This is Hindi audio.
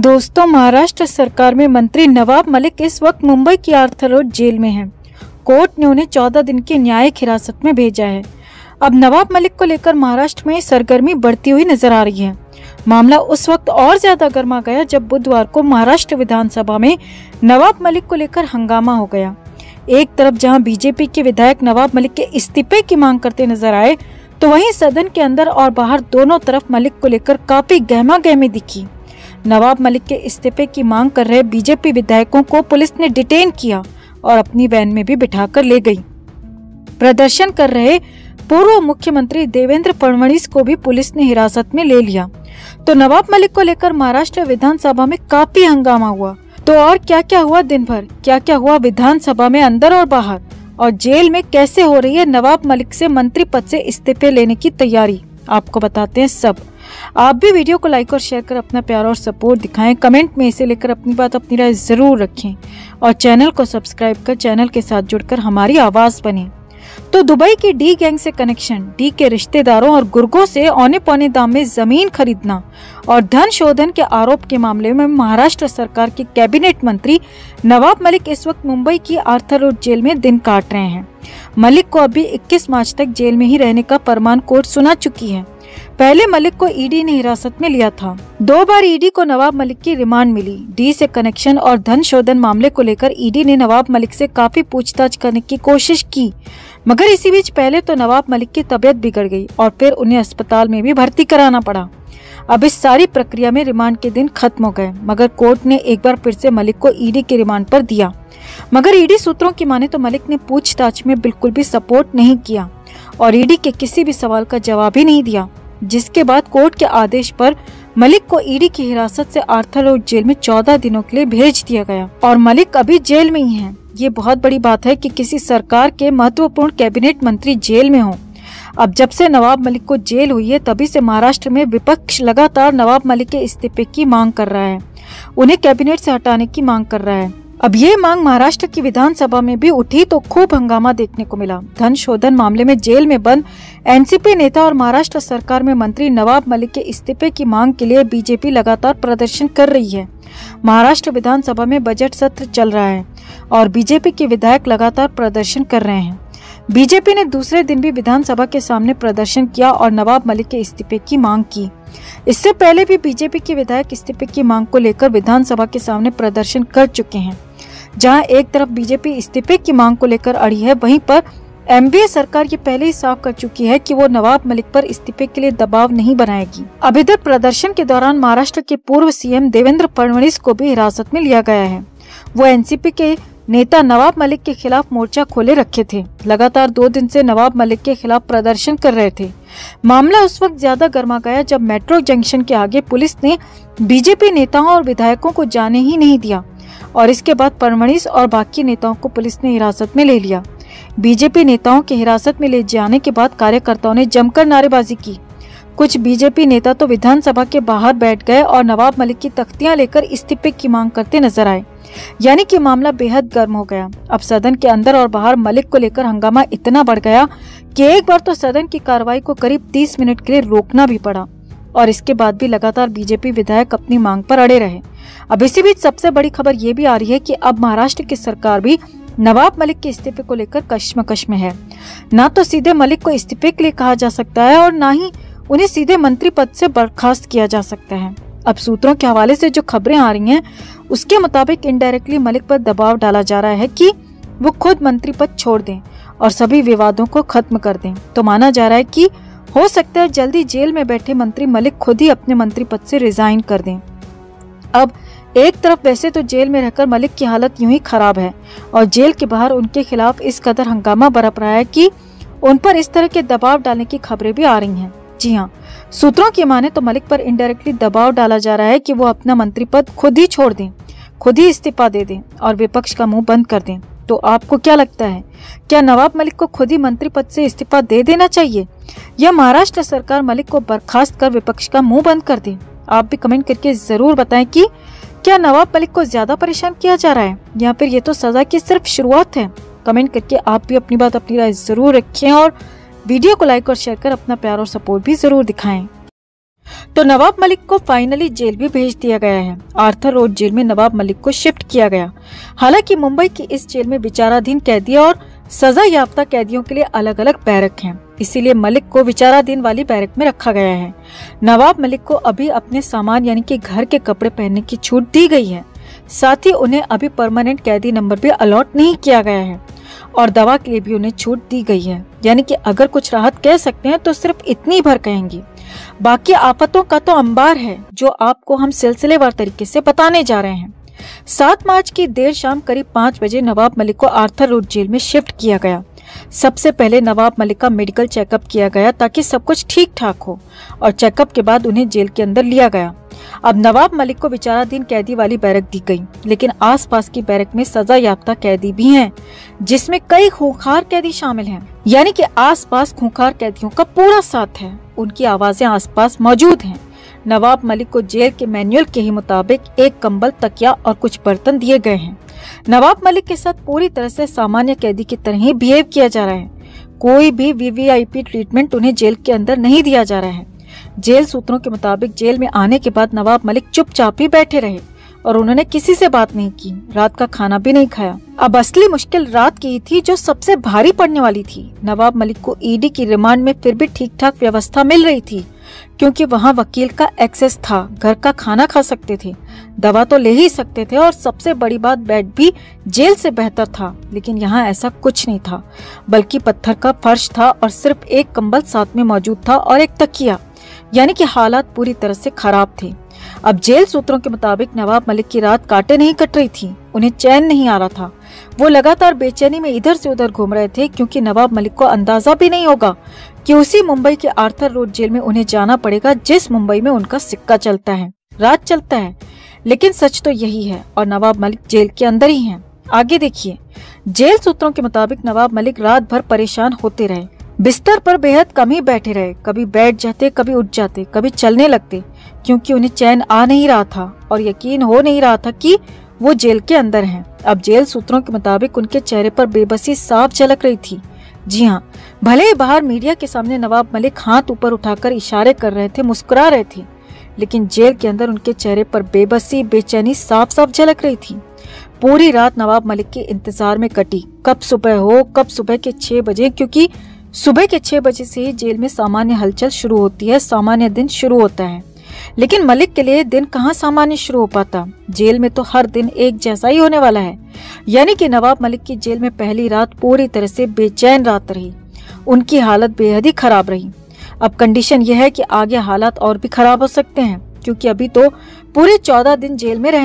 दोस्तों, महाराष्ट्र सरकार में मंत्री नवाब मलिक इस वक्त मुंबई की आर्थर रोड जेल में हैं। कोर्ट ने उन्हें 14 दिन की न्यायिक हिरासत में भेजा है। अब नवाब मलिक को लेकर महाराष्ट्र में सरगर्मी बढ़ती हुई नजर आ रही है। मामला उस वक्त और ज्यादा गर्मा गया जब बुधवार को महाराष्ट्र विधानसभा में नवाब मलिक को लेकर हंगामा हो गया। एक तरफ जहां बीजेपी के विधायक नवाब मलिक के इस्तीफे की मांग करते नजर आए, तो वहीं सदन के अंदर और बाहर दोनों तरफ मलिक को लेकर काफी गहमा गहमी दिखी। नवाब मलिक के इस्तीफे की मांग कर रहे बीजेपी विधायकों को पुलिस ने डिटेन किया और अपनी वैन में भी बिठाकर ले गई। प्रदर्शन कर रहे पूर्व मुख्यमंत्री देवेंद्र फडणवीस को भी पुलिस ने हिरासत में ले लिया। तो नवाब मलिक को लेकर महाराष्ट्र विधानसभा में काफी हंगामा हुआ। तो और क्या क्या हुआ दिन भर, क्या क्या हुआ विधानसभा में अंदर और बाहर, और जेल में कैसे हो रही है नवाब मलिक से मंत्री पद से इस्तीफे लेने की तैयारी, आपको बताते हैं सब। आप भी वीडियो को लाइक और शेयर कर अपना प्यार और सपोर्ट दिखाएं। कमेंट में इसे लेकर अपनी बात, अपनी राय जरूर रखें और चैनल को सब्सक्राइब कर चैनल के साथ जुड़कर हमारी आवाज बने। तो दुबई की डी गैंग से कनेक्शन, डी के रिश्तेदारों और गुर्गों से औने पौने दाम में जमीन खरीदना और धन शोधन के आरोप के मामले में महाराष्ट्र सरकार के कैबिनेट मंत्री नवाब मलिक इस वक्त मुंबई की आर्थर रोड जेल में दिन काट रहे हैं। मलिक को अभी 21 मार्च तक जेल में ही रहने का फरमान कोर्ट सुना चुकी है। पहले मलिक को ईडी ने हिरासत में लिया था। 2 बार ईडी को नवाब मलिक की रिमांड मिली। डी से कनेक्शन और धन शोधन मामले को लेकर ईडी ने नवाब मलिक से काफी पूछताछ करने की कोशिश की, मगर इसी बीच पहले तो नवाब मलिक की तबीयत बिगड़ गई और फिर उन्हें अस्पताल में भी भर्ती कराना पड़ा। अब इस सारी प्रक्रिया में रिमांड के दिन खत्म हो गए, मगर कोर्ट ने एक बार फिर से मलिक को ईडी के रिमांड पर दिया। मगर ईडी सूत्रों की माने तो मलिक ने पूछताछ में बिल्कुल भी सपोर्ट नहीं किया और ईडी के किसी भी सवाल का जवाब ही नहीं दिया, जिसके बाद कोर्ट के आदेश पर मलिक को ईडी की हिरासत से आर्थर रोड जेल में 14 दिनों के लिए भेज दिया गया और मलिक अभी जेल में ही हैं। ये बहुत बड़ी बात है कि किसी सरकार के महत्वपूर्ण कैबिनेट मंत्री जेल में हों। अब जब से नवाब मलिक को जेल हुई है, तभी से महाराष्ट्र में विपक्ष लगातार नवाब मलिक के इस्तीफे की मांग कर रहा है, उन्हें कैबिनेट से हटाने की मांग कर रहा है। अब ये मांग महाराष्ट्र की विधानसभा में भी उठी तो खूब हंगामा देखने को मिला। धन शोधन मामले में जेल में बंद एनसीपी नेता और महाराष्ट्र सरकार में मंत्री नवाब मलिक के इस्तीफे की मांग के लिए बीजेपी लगातार प्रदर्शन कर रही है। महाराष्ट्र विधानसभा में बजट सत्र चल रहा है और बीजेपी के विधायक लगातार प्रदर्शन कर रहे हैं। बीजेपी ने दूसरे दिन भी विधानसभा के सामने प्रदर्शन किया और नवाब मलिक के इस्तीफे की मांग की। इससे पहले भी बीजेपी के विधायक इस्तीफे की मांग को लेकर विधानसभा के सामने प्रदर्शन कर चुके हैं। जहां एक तरफ बीजेपी इस्तीफे की मांग को लेकर अड़ी है, वहीं पर एमबीए सरकार ये पहले ही साफ कर चुकी है कि वो नवाब मलिक पर इस्तीफे के लिए दबाव नहीं बनाएगी। अब इधर प्रदर्शन के दौरान महाराष्ट्र के पूर्व सीएम देवेंद्र फडणवीस को भी हिरासत में लिया गया है। वो एनसीपी के नेता नवाब मलिक के खिलाफ मोर्चा खोले रखे थे। लगातार 2 दिन से नवाब मलिक के खिलाफ प्रदर्शन कर रहे थे। मामला उस वक्त ज्यादा गर्मा गया जब मेट्रो जंक्शन के आगे पुलिस ने बीजेपी नेताओं और विधायकों को जाने ही नहीं दिया और इसके बाद फडणवीस और बाकी नेताओं को पुलिस ने हिरासत में ले लिया। बीजेपी नेताओं के हिरासत में ले जाने के बाद कार्यकर्ताओं ने जमकर नारेबाजी की। कुछ बीजेपी नेता तो विधानसभा के बाहर बैठ गए और नवाब मलिक की तख्तियां लेकर इस्तीफे की मांग करते नजर आए। यानी कि मामला बेहद गर्म हो गया। अब सदन के अंदर और बाहर मलिक को लेकर हंगामा इतना बढ़ गया कि एक बार तो सदन की कार्रवाई को करीब 30 मिनट के लिए रोकना भी पड़ा और इसके बाद भी लगातार बीजेपी विधायक अपनी मांग पर अड़े रहे। अब इसी बीच सबसे बड़ी खबर ये भी आ रही है कि अब महाराष्ट्र की सरकार भी नवाब मलिक के इस्तीफे को लेकर कश्मकश में है। ना तो सीधे मलिक को इस्तीफे के लिए कहा जा सकता है और ना ही उन्हें सीधे मंत्री पद से बर्खास्त किया जा सकता है। अब सूत्रों के हवाले से जो खबरें आ रही हैं, उसके मुताबिक इनडायरेक्टली मलिक पर दबाव डाला जा रहा है कि वो खुद मंत्री पद छोड़ दें और सभी विवादों को खत्म कर दें। तो माना जा रहा है कि हो सकता है जल्दी जेल में बैठे मंत्री मलिक खुद ही अपने मंत्री पद से रिजाइन कर दें। अब एक तरफ वैसे तो जेल में रहकर मलिक की हालत यूं ही खराब है और जेल के बाहर उनके खिलाफ इस कदर हंगामा बरप रहा है कि उन पर इस तरह के दबाव डालने की खबरें भी आ रही हैं। जी हाँ, सूत्रों की माने तो मलिक पर इनडायरेक्टली दबाव डाला जा रहा है कि वो अपना मंत्री पद खुद ही छोड़ दें, खुद ही इस्तीफा दे दें और विपक्ष का मुंह बंद कर दें। तो आपको क्या लगता है, क्या नवाब मलिक को खुद ही मंत्री पद से इस्तीफा दे देना चाहिए या महाराष्ट्र सरकार मलिक को बर्खास्त कर विपक्ष का मुंह बंद कर दे? आप भी कमेंट करके जरूर बताएं कि क्या नवाब मलिक को ज्यादा परेशान किया जा रहा है या फिर ये तो सजा की सिर्फ शुरुआत है। कमेंट करके आप भी अपनी बात, अपनी राय जरूर रखें और वीडियो को लाइक और शेयर कर अपना प्यार और सपोर्ट भी जरूर दिखाएं। तो नवाब मलिक को फाइनली जेल भी भेज दिया गया है। आर्थर रोड जेल में नवाब मलिक को शिफ्ट किया गया। हालांकि मुंबई की इस जेल में विचाराधीन कैदियों और सजा याफ्ता कैदियों के लिए अलग अलग बैरक हैं, इसीलिए मलिक को विचाराधीन वाली बैरक में रखा गया है। नवाब मलिक को अभी अपने सामान यानी कि घर के कपड़े पहनने की छूट दी गई है। साथ ही उन्हें अभी परमानेंट कैदी नंबर भी अलॉट नहीं किया गया है और दवा के लिए भी उन्हें छूट दी गई है। यानी कि अगर कुछ राहत कह सकते हैं तो सिर्फ इतनी भर कहेंगे। बाकी आफतों का तो अंबार है जो आपको हम सिलसिलेवार तरीके से बताने जा रहे हैं। 7 मार्च की देर शाम करीब 5 बजे नवाब मलिक को आर्थर रोड जेल में शिफ्ट किया गया। सबसे पहले नवाब मलिक का मेडिकल चेकअप किया गया ताकि सब कुछ ठीक ठाक हो और चेकअप के बाद उन्हें जेल के अंदर लिया गया। अब नवाब मलिक को विचाराधीन कैदी वाली बैरक दी गई, लेकिन आसपास की बैरक में सजा याफ्ता कैदी भी हैं, जिसमें कई खूंखार कैदी शामिल हैं। यानी कि आसपास खूंखार कैदियों का पूरा साथ है, उनकी आवाजें आसपास मौजूद हैं। नवाब मलिक को जेल के मैनुअल के ही मुताबिक एक कंबल, तकिया और कुछ बर्तन दिए गए हैं। नवाब मलिक के साथ पूरी तरह से सामान्य कैदी की तरह ही बिहेव किया जा रहा है। कोई भी वीवीआईपी ट्रीटमेंट उन्हें जेल के अंदर नहीं दिया जा रहा है। जेल सूत्रों के मुताबिक जेल में आने के बाद नवाब मलिक चुपचाप ही बैठे रहे और उन्होंने किसी से बात नहीं की, रात का खाना भी नहीं खाया। अब असली मुश्किल रात की थी जो सबसे भारी पड़ने वाली थी। नवाब मलिक को ईडी की रिमांड में फिर भी ठीक ठाक व्यवस्था मिल रही थी, क्योंकि वहाँ वकील का एक्सेस था, घर का खाना खा सकते थे, दवा तो ले ही सकते थे और सबसे बड़ी बात बेड भी जेल से बेहतर था। लेकिन यहाँ ऐसा कुछ नहीं था, बल्कि पत्थर का फर्श था और सिर्फ एक कंबल साथ में मौजूद था और एक तकिया। यानी कि हालात पूरी तरह से खराब थे। अब जेल सूत्रों के मुताबिक नवाब मलिक की रात काटे नहीं कट रही थी, उन्हें चैन नहीं आ रहा था। वो लगातार बेचैनी में इधर से उधर घूम रहे थे, क्योंकि नवाब मलिक को अंदाजा भी नहीं होगा कि उसी मुंबई के आर्थर रोड जेल में उन्हें जाना पड़ेगा जिस मुंबई में उनका सिक्का चलता है, राज चलता है। लेकिन सच तो यही है और नवाब मलिक जेल के अंदर ही हैं। आगे देखिए, जेल सूत्रों के मुताबिक नवाब मलिक रात भर परेशान होते रहे, बिस्तर पर बेहद कम ही बैठे रहे, कभी बैठ जाते, कभी उठ जाते, कभी चलने लगते, क्योंकि उन्हें चैन आ नहीं रहा था और यकीन हो नहीं रहा था कि वो जेल के अंदर हैं। अब जेल सूत्रों के मुताबिक उनके चेहरे पर बेबसी साफ झलक रही थी। जी हाँ, भले ही बाहर मीडिया के सामने नवाब मलिक हाथ ऊपर उठाकर इशारे कर रहे थे, मुस्कुरा रहे थे, लेकिन जेल के अंदर उनके चेहरे पर बेबसी, बेचैनी साफ साफ झलक रही थी। पूरी रात नवाब मलिक के इंतजार में कटी, कब सुबह हो, कब सुबह के 6 बजे, क्योंकि सुबह के 6 बजे से ही जेल में सामान्य हलचल शुरू होती है, सामान्य दिन शुरू होता है। लेकिन मलिक के लिए दिन कहाँ सामान्य शुरू हो पाता, जेल में तो हर दिन एक जैसा ही होने वाला है। यानी कि नवाब मलिक की जेल में पहली रात पूरी तरह से बेचैन रात रही, उनकी हालत बेहद ही खराब रही। अब कंडीशन यह है कि आगे हालात और भी खराब हो सकते हैं, क्योंकि अभी तो पूरे 14 दिन जेल में रहना